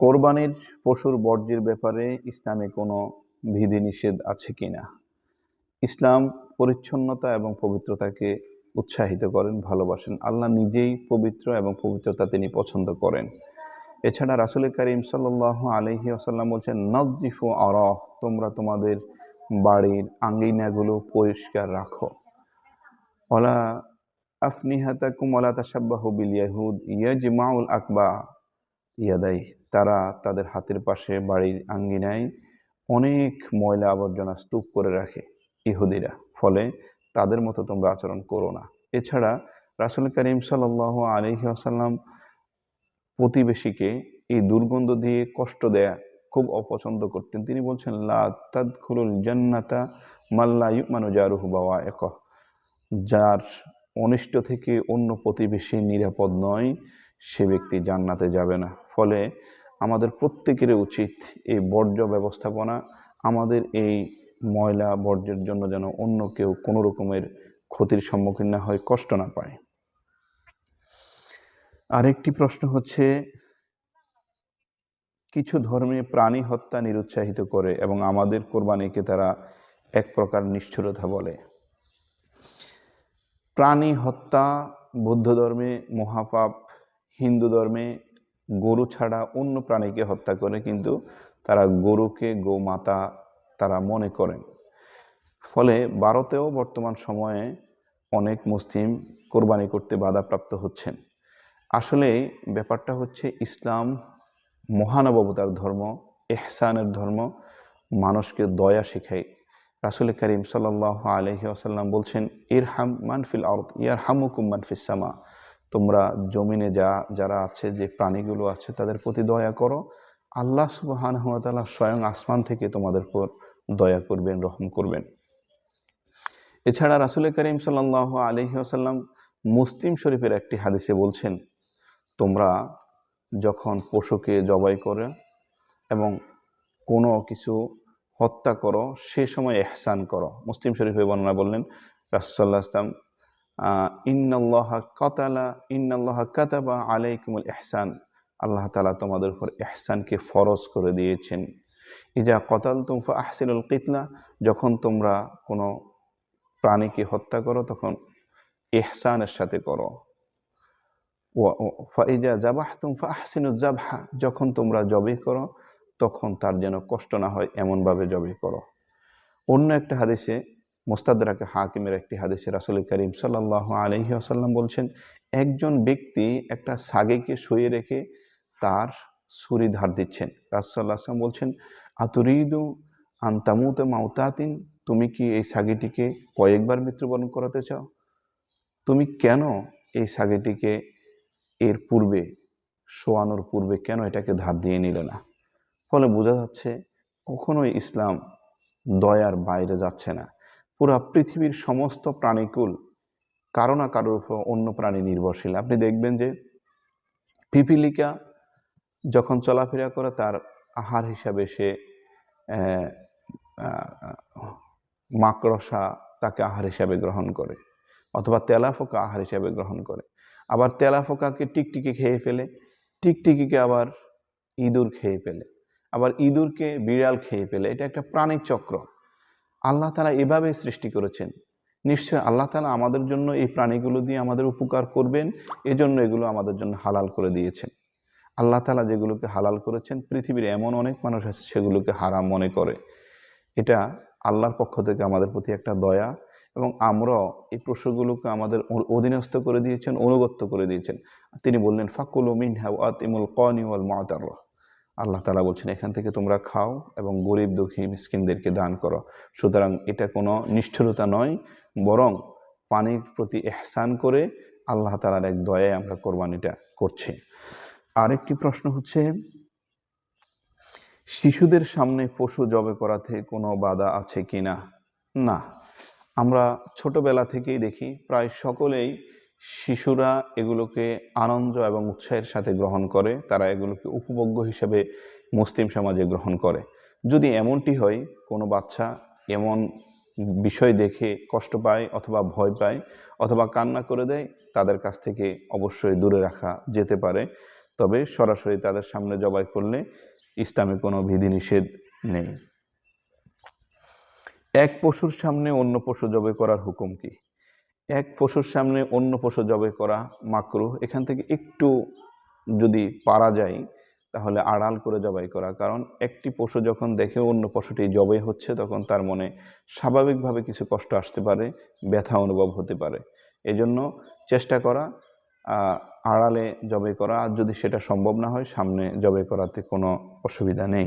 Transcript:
কোরবানির পশুর বর্জ্যের ব্যাপারে ইসলামে কোনো বিধিনিষেধ আছে কিনা? ইসলাম পরিচ্ছন্নতা এবং পবিত্রতাকে উৎসাহিত করেন, ভালোবাসেন। আল্লাহ নিজেই পবিত্র এবং পবিত্রতা তিনি পছন্দ করেন। এছাড়া রাসূল করিম সাল্লাল্লাহু আলাইহি ওয়াসাল্লাম বলছেন, নযিফু আরাহ, তোমরা তোমাদের বাড়ির আঙ্গিনাগুলো পরিষ্কার রাখো। ওয়ালা আফনিহাতাকুম ওয়ালা তাশাব্বাহু বিল ইয়াহুদ ইয়াজমাউল আকবা ইয়াদাই, তারা তাদের হাতের পাশে বাড়ির আঙ্গিনায় অনেক ময়লা আবর্জনা স্তূপ করে রাখে ইহুদিরা, ফলে তাদের মতো তোমরা আচরণ করো না। এছাড়া রাসূল করিম সাল্লাল্লাহু আলাইহি ওয়াসাল্লাম প্রতিবেশীকে এই দুর্গন্ধ দিয়ে কষ্ট দেয়া খুব অপছন্দ করতেন। তিনি বলছেন, লা তাদখুলুল জান্নাতা মান লা ইউমানু জারুহু বাওয়াইকুহ, যার অনিষ্ট থেকে অন্য প্রতিবেশী নিরাপদ নয়, সে ব্যক্তি জান্নাতে যাবে না। ফলে আমাদের প্রত্যেকেরই উচিত এই বর্জ্য ব্যবস্থাপনা, আমাদের এই ময়লা বর্জ্যের জন্য যেন অন্য কেউ কোনো রকমের ক্ষতির সম্মুখীন না হয়, কষ্ট না পায়। আরেকটি প্রশ্ন হচ্ছে, কিছু ধর্মে প্রাণী হত্যা নিরুৎসাহিত করে এবং আমাদের কোরবানিকে তারা এক প্রকার নিষ্ঠুরতা বলে। প্রাণী হত্যা বৌদ্ধ ধর্মে মহাপাপ, হিন্দু ধর্মে গরু ছাড়া অন্য প্রাণীকে হত্যা করে, কিন্তু তারা গরুকে গোমাতা তারা মনে করেন। ফলে ভারতেও বর্তমান সময়ে অনেক মুসলিম কোরবানি করতে বাধাপ্রাপ্ত হচ্ছেন। আসলে ব্যাপারটা হচ্ছে, ইসলাম মহানুভবতার ধর্ম, ইহসানের ধর্ম, মানুষকে দয়া শেখায়। রাসূল করিম সাল্লাল্লাহু আলাইহি ওয়াসাল্লাম বলছেন, ইরহাম মান ফিল আরদ ইয়ারহামুকুম মান ফিস সামা, তোমরা জমিনে যারা আছে, যে প্রাণীগুলো আছে, তাদের প্রতি দয়া করো, আল্লাহ সুবহানাহু ওয়া তাআলা স্বয়ং আসমান থেকে তোমাদের উপর দয়া করবেন, রহম করবেন। এছাড়া রাসূল করিম সাল্লাল্লাহু আলাইহি ওয়াসাল্লাম মুসলিম শরীফের একটি হাদিসে বলছেন, তোমরা যখন পশুকে জবাই করে এবং কোনো কিছু হত্যা করো, সে সময় ইহসান করো। মুসলিম শরীফে বর্ণনা বললেন, রাসূলুল্লাহ সাল্লাল্লাহু আলাইহি ওয়াসাল্লাম, ইন্নাল্লাহা কাতাবা আলাইকুমুল ইহসান, আল্লাহ তাআলা তোমাদের উপর ইহসানকে ফরজ করে দিয়েছেন। ইজা কতালতুম ফাহসিনুল কিতলা, যখন তোমরা কোনো প্রাণীকে হত্যা করো তখন ইহসানের সাথে করো। ফাইজা জাবাহতুম ফাহসিনুজ জাবহা, যখন তোমরা জবাই করো তখন তার যেন কষ্ট না হয়, এমনভাবে জবাই করো। অন্য একটা হাদিসে, মুস্তাদরাকে হাকিমের একটি হাদিসে, রাসূল করিম সাল্লাল্লাহু আলাইহি ওয়াসাল্লাম বলছেন, একজন ব্যক্তি একটা ছাগলকে শুয়ে রেখে তার ছুরি ধার দিচ্ছেন। রাসূলুল্লাহ সাল্লাল্লাহু আলাইহি ওয়াসাল্লাম বলছেন, আতুরিদু আন তামুতা মাউতাতিন, তুমি কি এই ছাগলটিকে কয়েকবার মৃত্যুবরণ করাতে চাও? তুমি কেন এই ছাগলটিকে এর পূর্বে, শোয়ানোর পূর্বে কেন এটাকে ধার দিয়ে নিলে না? ফলে বোঝা যাচ্ছে, কখনোই ইসলাম দয়ার বাইরে যাচ্ছে না। পুরা পৃথিবীর সমস্ত প্রাণীকুল কারো না কারোর উপর অন্য প্রাণী নির্ভরশীল। আপনি দেখবেন যে পিপিলিকা যখন চলাফেরা করে, তার আহার হিসাবে সে মাকড়সা তাকে আহার হিসাবে গ্রহণ করে, অথবা তেলাপোকা আহার হিসাবে গ্রহণ করে। আবার তেলাপোকাকে টিকটিকি খেয়ে ফেলে, টিকটিকিকে আবার ইঁদুর খেয়ে ফেলে, আবার ইঁদুরকে বিড়াল খেয়ে ফেলে। এটা একটা প্রাণীর চক্র। আল্লাহ তাআলা এভাবে সৃষ্টি করেছেন। নিশ্চয় আল্লাহ তাআলা আমাদের জন্য এই প্রাণীগুলো দিয়ে আমাদের উপকার করবেন, এজন্য এগুলো আমাদের জন্য হালাল করে দিয়েছেন। আল্লাহ তাআলা যেগুলোকে হালাল করেছেন, পৃথিবীর এমন অনেক মানুষ আছে সেগুলোকে হারাম মনে করে। এটা আল্লাহর পক্ষ থেকে আমাদের প্রতি একটা দয়া, এবং আমরাও এই পশুগুলোকে আমাদের অধীনস্থ করে দিয়েছেন, অনুগত্য করে দিয়েছেন। তিনি বললেন, ফাকুলু মিনহা ওয়া আতিমুল কানি ওয়াল মু'তার, আল্লাহ তাআলা বলছেন, এখান থেকে তোমরা খাও এবং গরিব দুঃখী মিসকিনদেরকে দান করো। সুতরাং এটা কোনো নিষ্ঠুরতা নয়, বরং পানির প্রতি ইহসান করে আল্লাহ তাআলার এক দয়ায় আমরা কোরবানিটা করছি। আরেকটি প্রশ্ন হচ্ছে, শিশুদের সামনে পশু জবাই করাতে কোনো বাধা আছে কিনা? না, আমরা ছোটবেলা থেকেই দেখি প্রায় সকলেই, শিশুরা এগুলোকে আনন্দ এবং উৎসাহের সাথে গ্রহণ করে, তারা এগুলোকে উপভোগ্য হিসেবে মুসলিম সমাজে গ্রহণ করে। যদি এমনটি হয়, কোনো বাচ্চা এমন বিষয় দেখে কষ্ট পায় অথবা ভয় পায় অথবা কান্না করে দেয়, তাদের কাছ থেকে অবশ্যই দূরে রাখা যেতে পারে। তবে সরাসরি তাদের সামনে জবাই করলে ইসলামে কোনো বিধিনিষেধ নেই। এক পশুর সামনে অন্য পশু জবাই করার হুকুম কি? এক পশুর সামনে অন্য পশু জবাই করা মাকরুহ। এখান থেকে একটু যদি পারা যায় তাহলে আড়াল করে জবাই করা, কারণ একটি পশু যখন দেখে অন্য পশুটি জবাই হচ্ছে তখন তার মনে স্বাভাবিকভাবে কিছু কষ্ট আসতে পারে, ব্যথা অনুভব হতে পারে। এজন্য চেষ্টা করা আড়ালে জবাই করা, আর যদি সেটা সম্ভব না হয় সামনে জবাই করাতে কোনো অসুবিধা নেই।